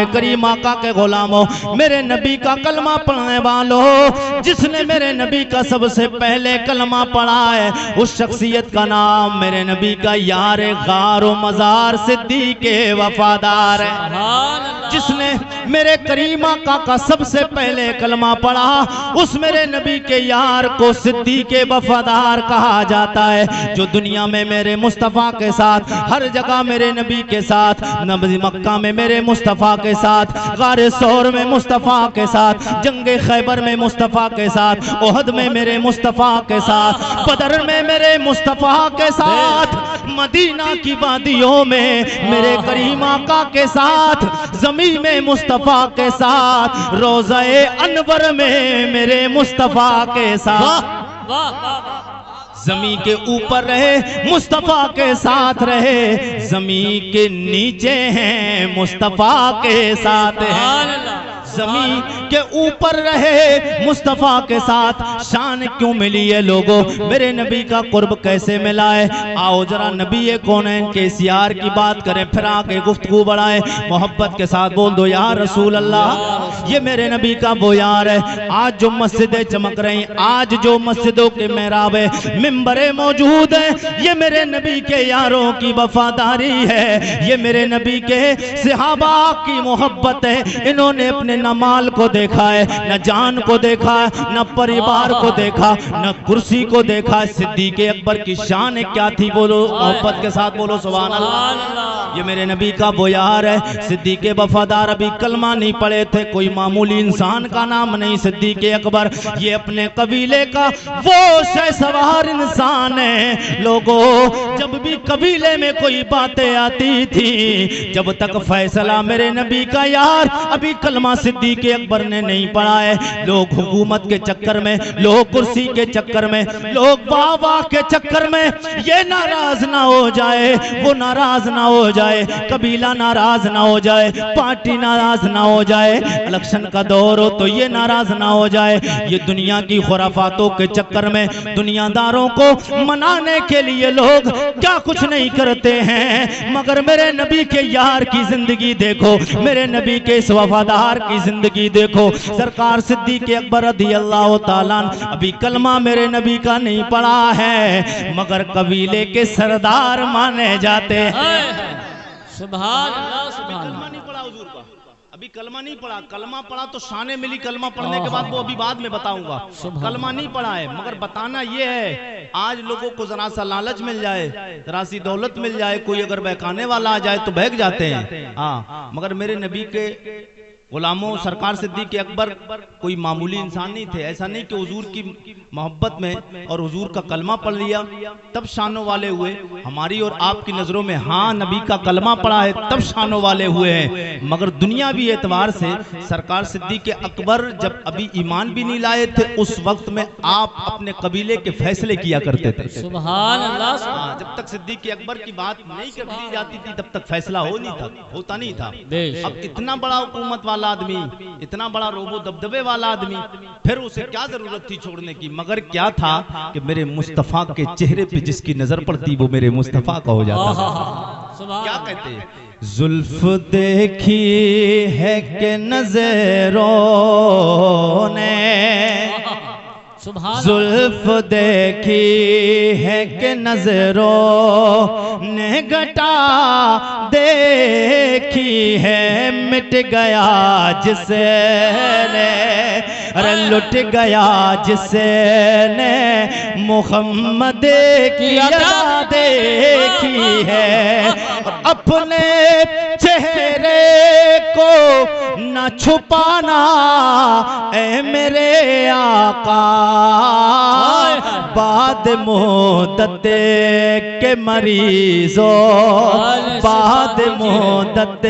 करीम आका के गुलामों, मेरे नबी का कलमा पढ़ने वालों, जिसने मेरे नबी का सबसे पहले कलमा पढ़ा है उस शख्सियत का नाम मेरे नबी का यार गारो मजार सिद्दीक़ वफादार है। जिसने मेरे करीम आका का सबसे पहले कलमा पढ़ा उस मेरे नबी के यार को सिद्दीक़ वफादार कहा जाता है। जो दुनिया में मेरे मुस्तफ़ा के साथ, हर जगह मेरे नबी के साथ, नबी मक्का में मेरे मुस्तफ़ा के साथ, गारे सौर में मुस्तफ़ा के साथ, जंगे खैबर में मुस्तफ़ा के साथ, ओहद में मेरे मुस्तफ़ा के साथ, बदर में मेरे मुस्तफ़ा के साथ, मदीना की वादियों में मेरे करीम आका के साथ, ज़मीन में मुस्तफ़ा के साथ, रोज़े अनवर में मेरे मुस्तफ़ा के साथ। ज़मीन के ऊपर रहे मुस्तफ़ा के साथ रहे, ज़मीन के नीचे हैं मुस्तफ़ा के साथ है। ज़मीन के ऊपर रहे मुस्तफ़ा के साथ, शान क्यों मिली है लोगों? मेरे नबी का कुर्ब कैसे मिला है? आओ जरा नबी कौनैन के सियार की बात करें, फिर आके गुफ्तगू बढ़ाएं। मोहब्बत के साथ बोल दो या रसूल अल्लाह। ये मेरे नबी का वो यार है। आज जो मस्जिदें चमक रही, आज जो मस्जिदों के मेहराबे मिंबरे मौजूद है, ये मेरे नबी के यारों की वफादारी है, ये मेरे नबी के सहाबा की मोहब्बत है। इन्होंने अपने न माल को देखा है, न जान को देखा है, न परिवार को देखा, न कुर्सी को देखा। सिद्दीक़ अकबर की शान क्या थी? बोलो मोहब्बत के साथ बोलो सुभान अल्लाह। ये मेरे नबी का वो यार है। सिद्दीक़ वफादार अभी कलमा नहीं पढ़े थे, कोई मामूली इंसान का नाम नहीं सिद्दीक़ अकबर। ये अपने कबीले का वो शहसवार इंसान है। लोगों, जब भी कबीले में कोई बातें आती थी, जब तक फैसला मेरे नबी का यार अभी कलमा सिद्दीक़ अकबर ने नहीं पढ़ा है, लोग हुकूमत के चक्कर में, लोग कुर्सी के चक्कर में, लोग वाह के चक्कर में ये नाराज ना हो जाए, वो नाराज ना हो जाए, कबीला नाराज ना हो जाए, पार्टी नाराज ना हो जाए, इलेक्शन का दौर हो तो ये नाराज ना हो जाए। ये दुनिया की खुराफातों के चक्कर में दुनियादारों को मनाने के लिए लोग क्या कुछ नहीं करते हैं, मगर मेरे नबी के यार की जिंदगी देखो, मेरे नबी के इस वफादार की जिंदगी देखो। सरकार सिद्दीक़ अकबर रज़ियल्लाहु ताला अभी कलमा मेरे नबी का नहीं पढ़ा है, मगर कबीले के सरदार माने जाते हैं। सुभान अल्लाह, सुभान कलमा नहीं पढ़ा हुजूर का, अभी कलमा नहीं पढ़ा। कलमा पढ़ा तो शाने मिली कलमा पढ़ने के बाद, वो अभी बाद में बताऊंगा। कलमा नहीं पढ़ा है, मगर बताना ये है, आज लोगों को जरा सा लालच मिल जाए, जरा सी दौलत मिल जाए, कोई अगर बहकाने वाला आ जाए तो बहक जाते हैं। हाँ, मगर मेरे नबी के गुलामों सरकार सिद्दीक़ अकबर कोई मामूली इंसान नहीं थे। ऐसा नहीं कि हुजूर की मोहब्बत में और हुजूर का कलमा पढ़ लिया तब शानों वाले हुए। हमारी और आपकी नज़रों में हाँ नबी का कलमा पढ़ा है तब शानों वाले हुए हैं, मगर दुनियावी एतबार से सरकार सिद्दीक़ अकबर जब अभी ईमान भी नहीं लाए थे, उस वक्त में आप अपने कबीले के फैसले किया करते थे। सुभान अल्लाह। जब तक सिद्दीक़ अकबर की बात नहीं कर दी जाती थी तब तक फैसला होता नहीं था। अब इतना बड़ा हुकूमत वाला आदमी, इतना बड़ा रोबो दबदबे वाला आदमी, फिर उसे क्या जरूरत थी छोड़ने की? मगर क्या था कि मेरे मुस्तफा के चेहरे पे जिसकी नजर पड़ती वो मेरे मुस्तफा का हो जाता। क्या कहते हैं? जुल्फ देखी है कि नजरों ने, जुल्फ देखी है कि नजरों ने घटा देखी है, मिट गया जिसने, अरे लुट गया जिसने मोहम्मद की अदा देखी है। अपने चेहरे को न छुपाना ऐ मेरे आका, बाद मुद्दत के मरीजों, बाद मुद्दत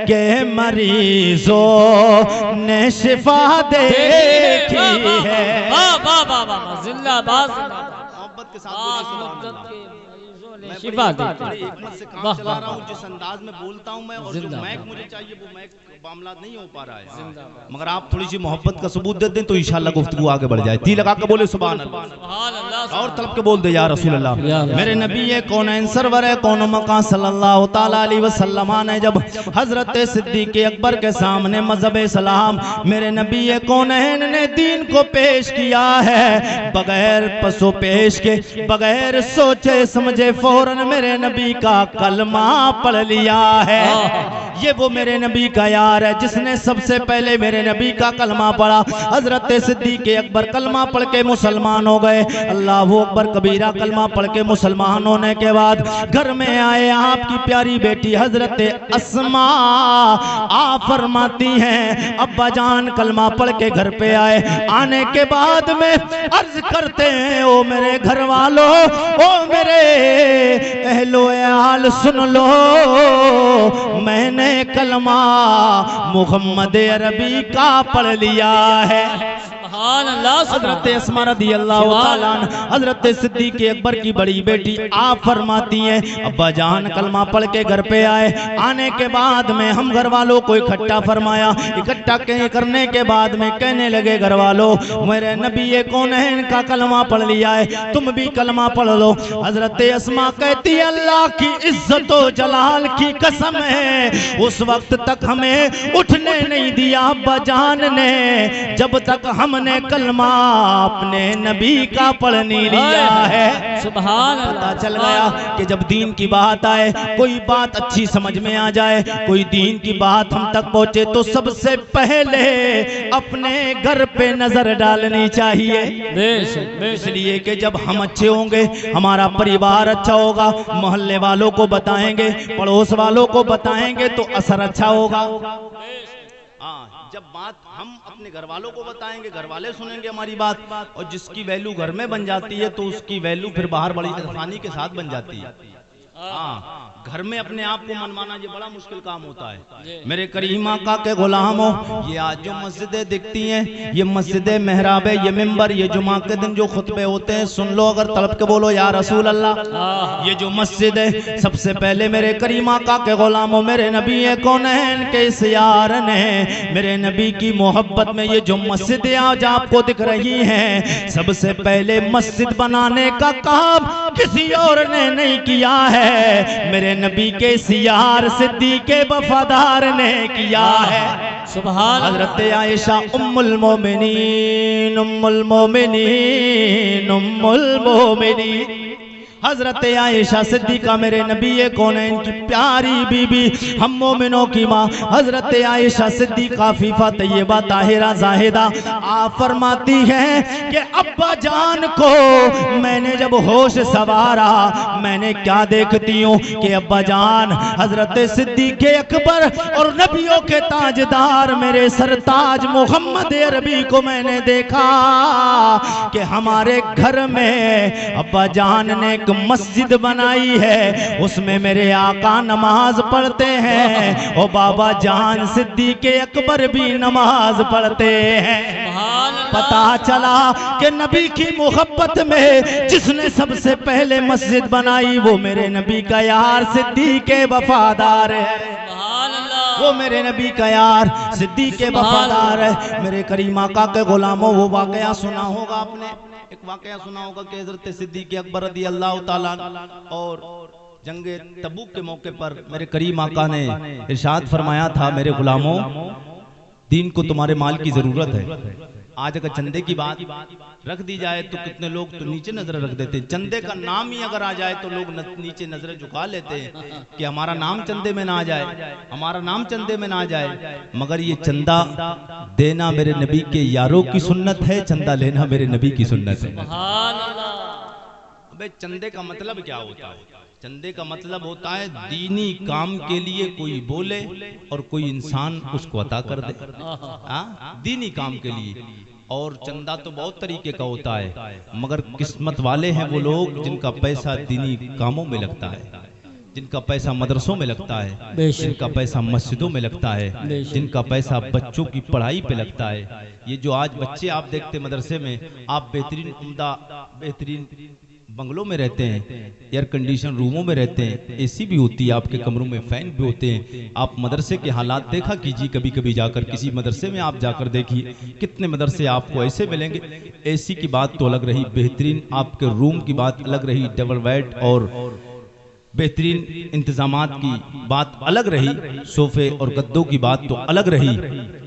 के मरीजों ने शिफा देखी है। जिंदाबाद। मोहब्बत के साथ शिफा दे। बड़ी हिकमत से काम चला रहा हूँ, जिस अंदाज में बोलता हूँ मैं और जो मैक मुझे चाहिए वो मैक मामला नहीं हो पा रहा है। मगर आप थोड़ी सी मोहब्बत का सबूत दे दें तो इंशाल्लाह गुफ्तगू आगे बढ़ जाए। दी लगा के बोले सुभान अल्लाह, और तलब के बोल दे या रसूल अल्लाह। मेरे नबी ये कौनैन सरवर है कौन मकान सल्लल्लाहु ताला अलैहि वसल्लम ने जब हजरत सिद्दीक अकबर के सामने मजहब सलाम मेरे नबी ये कौनैन ने दीन को पेश किया है, बगैर पसो पेश के बगैर सोचे समझे फौरन मेरे नबी का कलमा पढ़ लिया है। ये वो मेरे नबी का यार है जिसने सबसे पहले मेरे नबी का कलमा पढ़ा। हजरत सिद्दीक अकबर कलमा पढ़ के मुसलमान हो गए। अल्लाह वो अकबर कबीरा कलमा पढ़ के मुसलमान होने के बाद घर में आए आपकी प्यारी बेटी हजरत अस्मा आ फरमाती हैं अब्बा जान कलमा पढ़ के घर पे आए। आने के बाद में अर्ज करते हैं ओ मेरे घर वालों, ओ मेरे अहलो हाल सुन लो, मैंने कलमा मुहम्मद अरबी का पढ़ लिया है। हजरत अस्मा रज़ियल्लाहु ताला हजरत सिद्दीक अकबर की बड़ी बेटी आप फरमाती हैं अब्बा जान कलमा पढ़ के घर पे आए। आने के बाद में हम घर वालों को इकट्ठा फरमाया। इकट्ठा करने के बाद में कहने लगे घर वालों मेरे नबी ये कौनैन का कलमा पढ़ लिया है, तुम भी कलमा पढ़ लो। हजरत अस्मा कहती है अल्लाह की इज्जत व जलाल की कसम है उस वक्त तक हमें उठने नहीं दिया अब्बा जान ने जब तक हमने कलमा अपने नबी का पढ़ नहीं लिया है। सुभान पता चल गया कि जब दीन की बात आए, कोई बात अच्छी समझ में आ जाए, कोई दीन की बात हम तक पहुंचे तो सबसे पहले अपने घर पे नजर डालनी चाहिए। इसलिए कि जब हम अच्छे होंगे हमारा परिवार अच्छा होगा, मोहल्ले वालों को बताएंगे, पड़ोस वालों को बताएंगे तो असर अच्छा होगा। जब बात हम अपने घर वालों को बताएंगे घर वाले सुनेंगे हमारी बात, और जिसकी वैल्यू घर में बन जाती है तो उसकी वैल्यू फिर बाहर बड़ी आसानी के साथ बन जाती है। घर में अपने आप को मनवाना ये बड़ा मुश्किल काम होता है। मेरे करीम आका के गुलामों, ये आज जो मस्जिदें दिखती हैं ये मस्जिद मेहराब है, ये मिंबर, ये जुमा के दिन जो खुतबे होते हैं सुन लो अगर तड़प के बोलो या रसूल अल्लाह। ये जो मस्जिद है सबसे पहले मेरे करीम आका के गुलामों मेरे नबी कौनैन के इस यार ने मेरे नबी की मोहब्बत में ये जो मस्जिदें आज आपको दिख रही हैं सबसे पहले मस्जिद बनाने का काम किसी और ने नहीं किया है, मेरे नबी के सियार सिद्दीक वफादार ने किया है। सुभान हजरत आयशा उम्मुल मोमिनीन उम्मुल मोमिनीन उम्मुल मोमिनीन हजरत आयशा सिद्दीका मेरे नबी कौनैन की प्यारी बीबी हम मोमिनों की माँ हजरत आयशा सिद्दीका फीफा तैयबा ताहिरा जाहिदा आप फरमाती हैं कि अब्बा जान को मैंने जब होश सवारा मैंने क्या देखती हूँ कि अब्बा जान हजरत सिद्दीक अकबर और नबियों के ताजदार मेरे सरताज मोहम्मद अरबी को मैंने देखा कि हमारे घर में अब्बा जान ने मस्जिद बनाई है, उसमें मेरे आका नमाज पढ़ते हैं और बाबा जान सिद्दीक अकबर भी नमाज पढ़ते हैं। पता चला कि नबी की मोहब्बत में जिसने सबसे पहले मस्जिद बनाई वो मेरे नबी का यार सिद्दीक वफादार है। वो मेरे नबी का यार सिद्दीक वफादार है। मेरे करीम आका के गुलामों वो वाकया सुना होगा आपने, एक वाकया सुना होगा कि हजरत सिद्दीक अकबर रज़ियल्लाहु ताला और जंगे तबूक के मौके पर मेरे करीम आका ने इरशाद फरमाया था मेरे गुलामों दीन को तुम्हारे माल की जरूरत है। आज अगर चंदे की बात रख दी जाए तो कितने लोग तो नीचे नजर रख देते हैं, चंदे का नाम ही अगर आ जाए तो लोग नीचे नजर झुका लेते हैं कि हमारा नाम चंदे में ना आ जाए, हमारा नाम चंदे में ना आ जाए। मगर ये चंदा देना मेरे नबी के यारों की सुन्नत है, चंदा लेना मेरे नबी की सुन्नत है। अबे चंदे का मतलब क्या होता है? चंदे का मतलब होता है दीनी काम के लिए कोई बोले और कोई इंसान उसको अता कर दे, दीनी काम के लिए। और चंदा तो बहुत तरीके का होता है, मगर किस्मत वाले हैं वो लोग जिनका पैसा दीनी कामों में लगता है, जिनका पैसा मदरसों में लगता है, जिनका पैसा मस्जिदों में लगता है, जिनका पैसा बच्चों की पढ़ाई पे लगता है। ये जो आज बच्चे आप देखते मदरसे में, आप बेहतरीन उम्दा बेहतरीन बंगलों में रहते हैं, एयर कंडीशन रूमों में रहते हैं, एसी भी होती है आपके कमरों में, फैन भी होते हैं। आप मदरसे के हालात देखा कीजिए, कभी कभी जाकर किसी मदरसे में आप जाकर देखिए, कितने मदरसे आपको ऐसे मिलेंगे। एसी की बात तो अलग रही, बेहतरीन आपके रूम की बात अलग रही, डबल बेड और बेहतरीन इंतजामात की बात अलग रही, सोफे और गद्दों की बात तो अलग रही।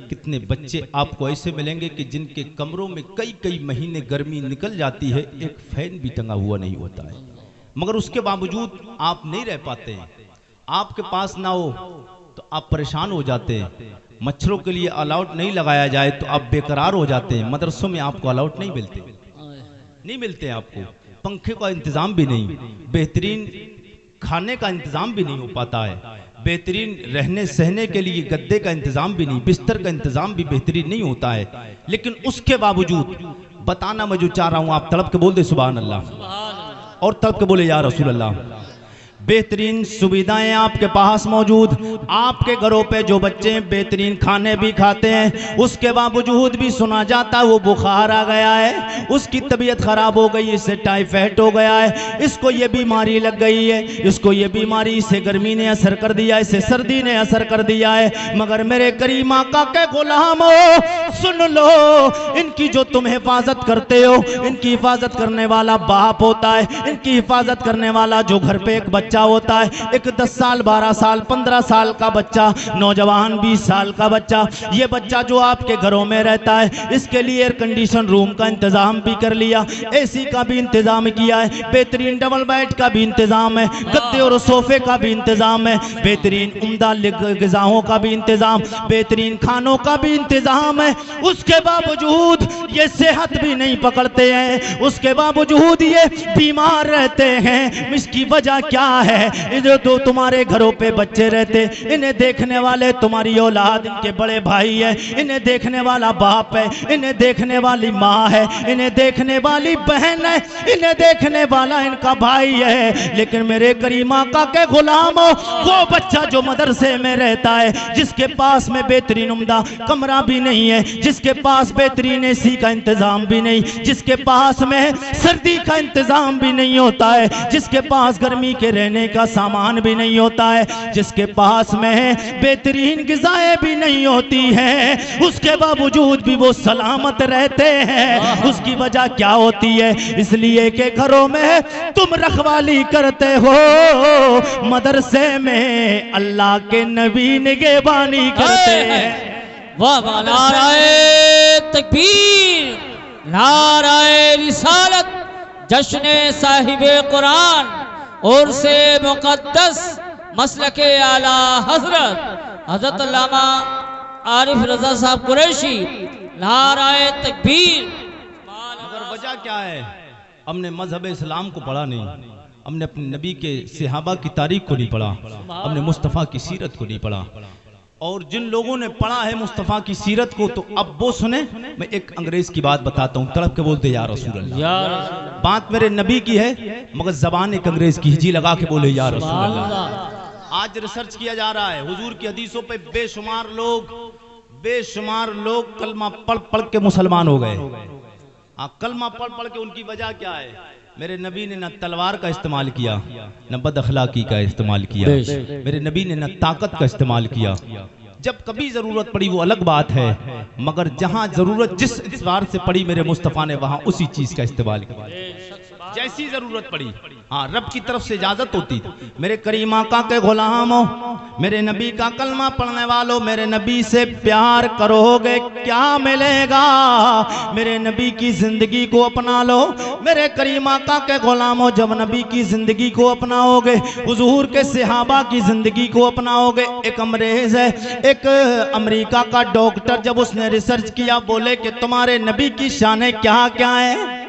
कितने बच्चे आपको ऐसे मिलेंगे कि जिनके कमरों में कई कई महीने गर्मी निकल जाती है, एक फैन भी टंगा हुआ नहीं होता है, मगर उसके बावजूद आप नहीं रह पाते हैं। आपके पास ना हो तो आप परेशान हो जाते हैं। मच्छरों के लिए अलाउट नहीं लगाया जाए तो आप बेकरार हो जाते हैं। मदरसों में आपको अलाउट नहीं मिलते आपको, पंखे का इंतजाम भी नहीं, बेहतरीन खाने का इंतजाम भी नहीं हो पाता है, बेहतरीन रहने सहने के लिए गद्दे का इंतजाम भी नहीं, बिस्तर का इंतजाम भी बेहतरीन नहीं होता है। लेकिन उसके बावजूद बताना मैं जो चाह रहा हूं, आप तड़प के बोल दे सुभान अल्लाह, और तड़प के बोले या रसूल अल्लाह। बेहतरीन सुविधाएं आपके पास मौजूद, आपके घरों पे जो बच्चे बेहतरीन खाने भी खाते हैं, उसके बावजूद भी सुना जाता है वो बुखार आ गया है, उसकी तबीयत खराब हो गई, इससे टाइफाइड हो गया है, इसको ये बीमारी लग गई है, इसको ये बीमारी, इसे गर्मी ने असर कर दिया, इसे सर्दी ने असर कर दिया है। मगर मेरे करीम आका के गुलामो सुन लो, इनकी जो तुम हिफाजत करते हो, इनकी हिफाजत करने वाला बाप होता है, इनकी हिफाजत करने वाला जो घर पे एक बच्चा होता है, एक 10 साल 12 साल 15 साल का बच्चा, नौजवान 20 साल का बच्चा, ये बच्चा जो आपके घरों में रहता है, इसके लिए एयर कंडीशन रूम का इंतजाम भी कर लिया, एसी का भी इंतजाम किया है, बेहतरीन डबल बेड का भी इंतजाम है, गद्दे और सोफे का भी इंतजाम है, बेहतरीन उम्दा ग़िज़ाओं का भी इंतजाम, बेहतरीन खानों का भी इंतजाम है। उसके बावजूद ये सेहत भी नहीं पकड़ते हैं, उसके बावजूद ये बीमार रहते हैं। इसकी वजह क्या है? जो तो तुम्हारे घरों पे बच्चे रहते, इन्हें देखने वाले तुम्हारी औलाद, इनके बड़े भाई है, इन्हें देखने वाला बाप है, इन्हें देखने वाली माँ है, इन्हें देखने वाली बहन है, इन्हें देखने वाला इनका भाई है। लेकिन मेरे करीम आका के गुलामों, वो बच्चा जो मदरसे में रहता है, जिसके पास में बेहतरीन उम्दा कमरा भी नहीं है, जिसके पास बेहतरीन एसी का इंतजाम भी नहीं, जिसके पास में सर्दी का इंतजाम भी नहीं होता है, जिसके पास गर्मी के रहने का सामान भी नहीं होता है, जिसके पास में बेहतरीन ग़िज़ाएं भी नहीं होती हैं, उसके बावजूद भी वो सलामत रहते हैं। उसकी वजह क्या होती है? इसलिए कि घरों में तुम रखवाली करते हो, मदरसे में अल्लाह के नबी निगहबानी करते हैं। वाह वाह, नाराए तकबीर, नाराए रिसालत, जश्न साहिबे कुरान और से मुक़द्दस मसलके आला हजरत हजरत अल्लामा आरिफ रजा साहब कुरैशी, नाराए तकबीर। मगर वजह क्या है? हमने मजहब इस्लाम को पढ़ा नहीं, हमने अपने नबी के सहाबा की तारीख को नहीं पढ़ा, हमने मुस्तफ़ा की सीरत को नहीं पढ़ा। और जिन लोगों ने पढ़ा है मुस्तफ़ा की सीरत को, तो अब वो सुने। मैं एक अंग्रेज की बात बताता हूँ, तड़प के बोलते या रसूल अल्लाह। बात मेरे नबी की है, मगर जबान एक अंग्रेज की, हिजी लगा के बोले या रसूल अल्लाह। आज रिसर्च किया जा रहा है, हुजूर की हदीसों पे बेशुमार लोग कलमा पढ़ पढ़ के मुसलमान हो गए। कलमा पढ़ पढ़ के, उनकी वजह क्या है? मेरे नबी ने न तलवार का इस्तेमाल किया, न बद अखलाकी का इस्तेमाल किया, मेरे नबी ने न ताकत का इस्तेमाल किया। जब कभी जरूरत पड़ी वो अलग बात है, मगर जहां जरूरत जिस इतबार से पड़ी मेरे मुस्तफ़ा ने वहां उसी चीज का इस्तेमाल किया जैसी जरूरत पड़ी। हाँ, रब की तरफ से इजाजत होती। मेरे करीम आका के गुलामों, मेरे नबी का कलमा पढ़ने वालों, मेरे नबी से प्यार करोगे क्या मिलेगा? मेरे नबी की जिंदगी को अपना लो। मेरे करीम आका के गुलामों, जब नबी की जिंदगी को अपनाओगे, हुजूर के सहाबा की जिंदगी को अपनाओगे। एक अंग्रेज है, एक अमेरिका का डॉक्टर, जब उसने रिसर्च किया, बोले कि तुम्हारे नबी की शानें क्या क्या है।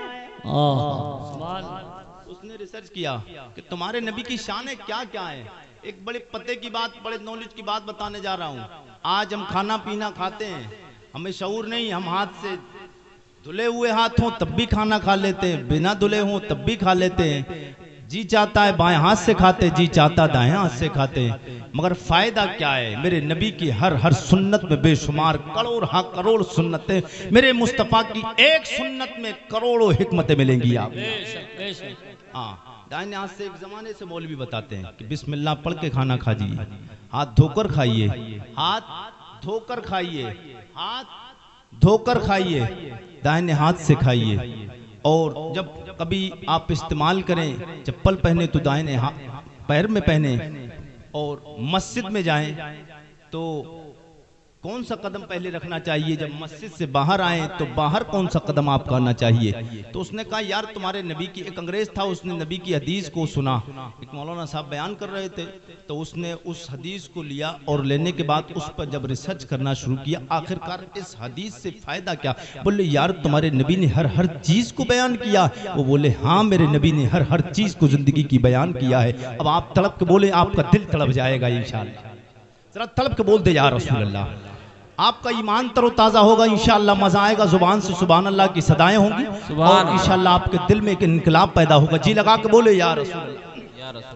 उसने रिसर्च किया कि तुम्हारे नबी की शानें क्या क्या है। एक बड़े पते की बात, बड़े नॉलेज की बात बताने जा रहा हूँ। आज हम खाना पीना खाते हैं, हमें शऊर नहीं, हम हाथ से धुले हुए हाथ हों तब भी खाना खा लेते हैं, बिना धुले हों तब भी खा लेते हैं। जी चाहता है बाएं हाथ से खाते, जी चाहता दाएं हाथ से खाते, मगर फायदा क्या है? मेरे नबी की हर सुन्नत में बेशुमार करोड़ सुन्नतें, मेरे मुस्तफ़ा की एक सुन्नत में करोड़ों हिकमतें मिलेंगी आप। हाँ, दाहिने हाथ से एक जमाने से मौलवी बताते हैं कि बिस्मिल्लाह पढ़ के खाना खाइए, हाथ धोकर खाइए, हाथ धोकर खाइए, हाथ धोकर खाइए, दाहिने हाथ से खाइए। और जब कभी आप इस्तेमाल करें, चप्पल पहने तो दाहिने पैर में पहने, और मस्जिद में जाएं तो कौन सा कदम पहले रखना चाहिए? जब मस्जिद से बाहर आए तो बाहर कौन सा कदम आप करना चाहिए? तो उसने कहा यार तुम्हारे नबी की, एक अंग्रेज था, उसने नबी की हदीस को सुना, एक मौलाना साहब बयान कर रहे थे, तो उसने उस हदीस को लिया और लेने के बाद उस पर जब रिसर्च करना शुरू किया, आखिरकार इस हदीस से फायदा क्या? बोले यार तुम्हारे नबी ने हर चीज को बयान किया। वो बोले हाँ मेरे नबी ने हर चीज को जिंदगी की बयान किया है। अब आप तड़प के बोले, आपका दिल तड़प जाएगा इंशाअल्लाह। जरा तड़प के बोल दे या रसूल अल्लाह, आपका ईमान तरोताजा होगा इंशाअल्लाह, मजा आएगा, जुबान से सुभान अल्लाह की सदाएं होंगी और इंशाअल्लाह आपके दिल में एक इनकलाब पैदा होगा। जी लगा के बोले या रसूल अल्लाह।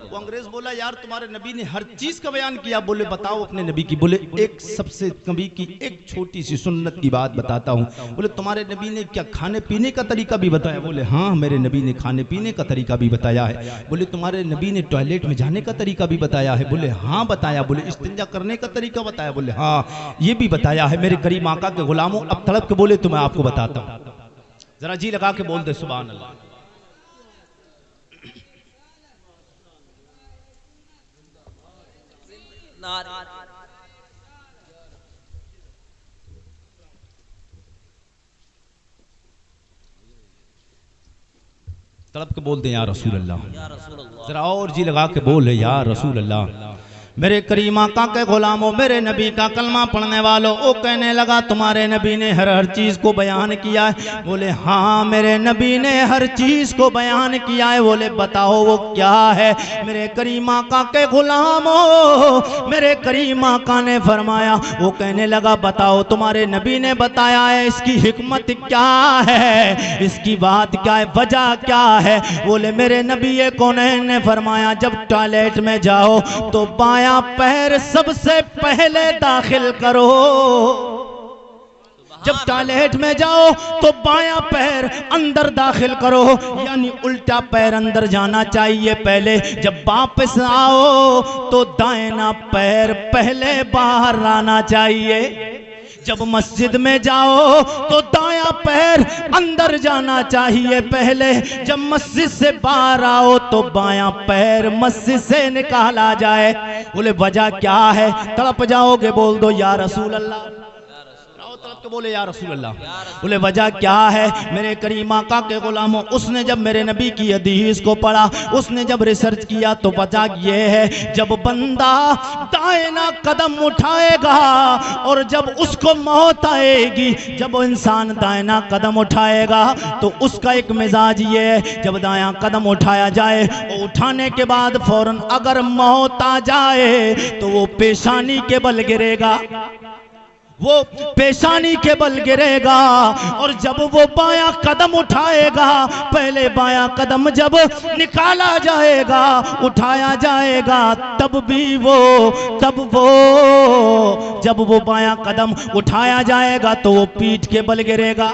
वो अंग्रेज बोला यार तुम्हारे नबी ने हर चीज का बयान किया। बोले बताओ अपने नबी की। बोले एक सबसे नबी की एक छोटी सी सुन्नत की बात बताता हूँ। बोले तुम्हारे नबी ने क्या खाने पीने का तरीका भी बताया? बोले हाँ मेरे नबी ने खाने पीने का तरीका भी बताया है। बोले तुम्हारे नबी ने टॉयलेट में जाने का तरीका भी बताया है? बोले हाँ बताया। बोले इस्तिंजा करने का तरीका बताया? बोले हाँ ये भी बताया है। मेरे करीम आका के गुलामों, अब तड़प के बोले तो मैं आपको बताता हूँ, जरा जी लगा के बोल दे सुभान अल्लाह। तड़प के बोल दे या रसूल अल्लाह। जरा और जी लगा के बोल या रसूल अल्लाह। मेरे करीम आका के गुलामों, मेरे नबी का कलमा पढ़ने वालों, वो कहने लगा तुम्हारे नबी ने हर चीज को बयान किया है? बोले हाँ मेरे नबी ने हर चीज को बयान किया है। बोले बताओ वो क्या है? मेरे करीम आका के गुलामों, मेरे करीम आका ने फरमाया, वो कहने लगा बताओ तुम्हारे नबी ने बताया है, इसकी हिकमत क्या है, इसकी बात क्या है, वजह क्या है? बोले मेरे नबी कौनैन ने फरमाया जब टॉयलेट में जाओ तो बाया पैर सबसे पहले दाखिल करो। जब टॉयलेट में जाओ तो बायां पैर अंदर दाखिल करो, यानी उल्टा पैर अंदर जाना चाहिए पहले। जब वापस आओ तो दाहिना पैर पहले बाहर आना चाहिए। जब मस्जिद में जाओ तो दायां पैर अंदर जाना चाहिए पहले। जब मस्जिद से बाहर आओ तो बायां पैर मस्जिद से निकाला जाए। बोले वजह क्या है? तड़प जाओगे बोल दो या रसूल अल्लाह। तड़प के बोले या रसूल अल्लाह। बोले वजह क्या है? मेरे करीम आका के गुलामों, उसने जब मेरे नबी की हदीस को पढ़ा, उसने जब रिसर्च किया तो वजह ये है, जब बंदा दाहिना कदम उठाएगा और जब उसको मौत आएगी, जब वो इंसान दाहिना कदम उठाएगा तो उसका एक मिजाज ये है, जब दायां कदम उठाया जाए और उठाने के बाद फौरन अगर मौत आ जाए तो वो पेशानी के बल गिरेगा, वो पेशानी के बल गिरेगा। और जब वो बायां कदम उठाएगा, पहले बायां कदम जब निकाला जाएगा, उठाया जाएगा, तब जब वो बायां कदम उठाया जाएगा तो वो पीठ के बल गिरेगा।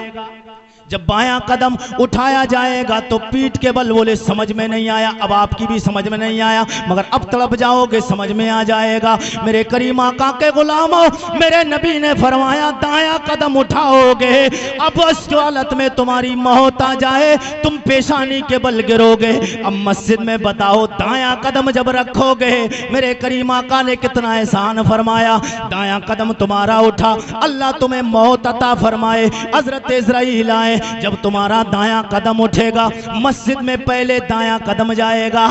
जब बायां कदम उठाया जाएगा तो पीठ के बल। बोले समझ में नहीं आया? अब आपकी भी समझ में नहीं आया, मगर अब तड़प जाओगे समझ में आ जाएगा। मेरे करीम आका के गुलामों, मेरे नबी ने फरमाया दायां कदम उठाओगे, अब इस हालत में तुम्हारी मौत आ जाए, तुम पेशानी के बल गिरोगे। अब मस्जिद में बताओ दायां कदम जब रखोगे, मेरे करीम आका ने कितना एहसान फरमाया। दायां कदम तुम्हारा उठा, अल्लाह तुम्हें मौत अता फरमाए। हजरत इज़राइल आए, जब तुम्हारा दायां कदम उठेगा, मस्जिद में पहले दायां कदम जाएगा।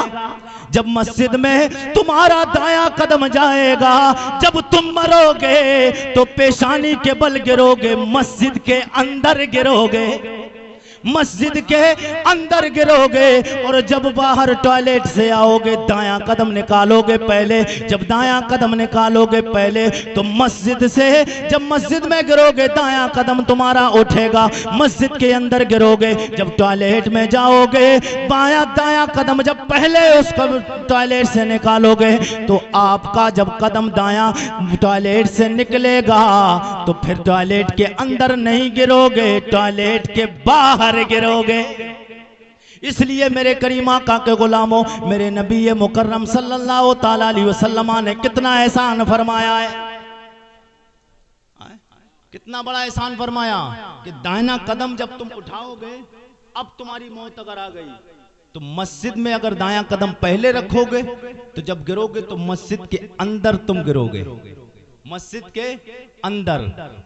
जब मस्जिद में तुम्हारा दायां कदम जाएगा, जब तुम मरोगे तो पेशानी के बल गिरोगे, मस्जिद के अंदर गिरोगे। मस्जिद के अंदर गिरोगे और जब बाहर टॉयलेट से आओगे दायां कदम निकालोगे पहले, जब दायां कदम निकालोगे पहले तो मस्जिद से, जब मस्जिद में गिरोगे दायां कदम तुम्हारा उठेगा, मस्जिद के अंदर गिरोगे, जब टॉयलेट में जाओगे बायां दायां कदम जब पहले उस टॉयलेट से निकालोगे तो आपका जब कदम दायां टॉयलेट से निकलेगा तो फिर टॉयलेट के अंदर नहीं गिरोगे, टॉयलेट के बाहर गिरोगे। इसलिए मेरे करीम आका के गुलामों, मेरे नबी मुकर्रम सल्लल्लाहु ताला अलैहि वसल्लम ने कितना एहसान फरमाया है, कितना बड़ा एहसान फरमाया कि दाहिना कदम जब तुम उठाओगे, अब तुम्हारी मौत अगर आ गई तो मस्जिद में अगर दायां कदम पहले रखोगे तो जब गिरोगे तो मस्जिद के अंदर तुम गिरोगे, मस्जिद के अंदर।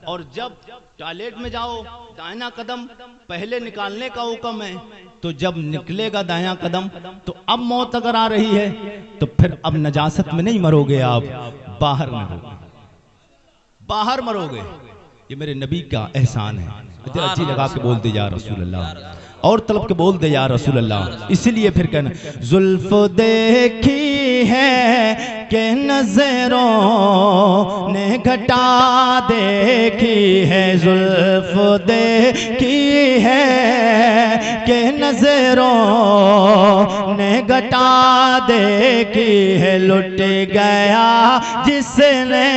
और जब टॉयलेट में जाओ दाहिना कदम पहले निकालने का हुक्म है, तो जब निकलेगा दायां कदम तो अब मौत अगर आ रही है तो फिर अब नजासत में नहीं मरोगे, आप बाहर मरोगे, बाहर मरोगे। ये मेरे नबी का एहसान है। अच्छी लगा के बोलते जा रसूल अल्लाह, और तलब के बोल दे या रसूल अल्लाह। इसलिए फिर कहना जुल्फ देखी है कि नजरों ने घटा देखी है, जुल्फ देखी है कि नजरों ने घटा देखी है, लुट गया जिसने,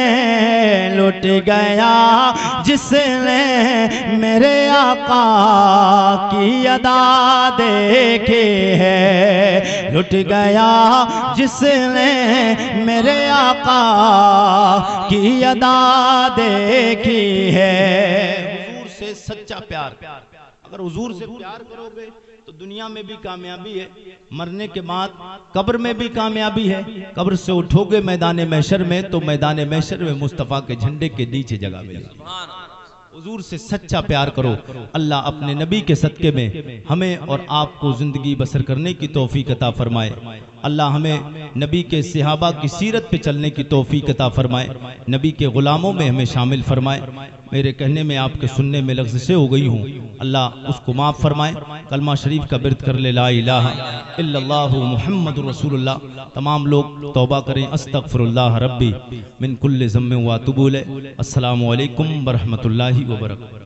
लुट गया जिसने मेरे आका की अदा देखी है, लुट गया जिसने मेरे आका की अदा देखी है। हुजूर से सच्चा प्यार, अगर हुजूर से प्यार करोगे तो दुनिया में भी कामयाबी है, मरने के बाद कब्र में भी कामयाबी है। कब्र से उठोगे मैदान महशर में तो मैदान महशर में मुस्तफ़ा के झंडे के नीचे जगह मिलेगी। हुजूर से सच्चा प्यार करो। अल्लाह अपने नबी के सदके में हमें और आपको जिंदगी बसर करने की तौफीक अता फरमाए। अल्लाह हमें नबी के सहाबा की सीरत पे चलने की तौफीक अता फरमाए, नबी के गुलामों में हमें शामिल फरमाए। मेरे कहने में आपके सुनने में लग़्ज़िशें हो गई हूँ, अल्लाह उसको माफ़ फरमाए। कलमा शरीफ का बिरद कर ले, ला इलाहा इल्लल्लाहु मुहम्मदुर रसूलुल्लाह। तमाम लोग तौबा करें, अस्तगफिरुल्लाह रब्बी मिन कुल्लि ज़म्बिन व अतूबु इलैह। अस्सलामु अलैकुम व रहमतुल्लाहि व बरकातुहू।